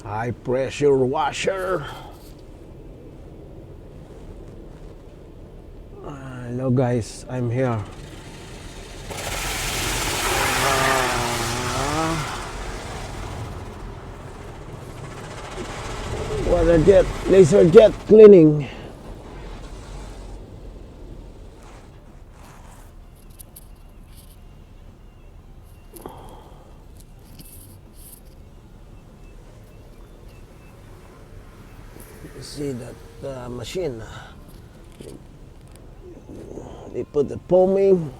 High pressure washer. Hello guys, I'm here. Water jet, laser jet cleaning. You see that machine? They put the foaming,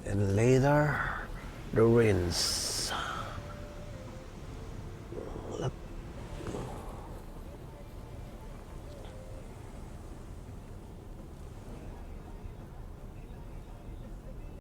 and later the rinse.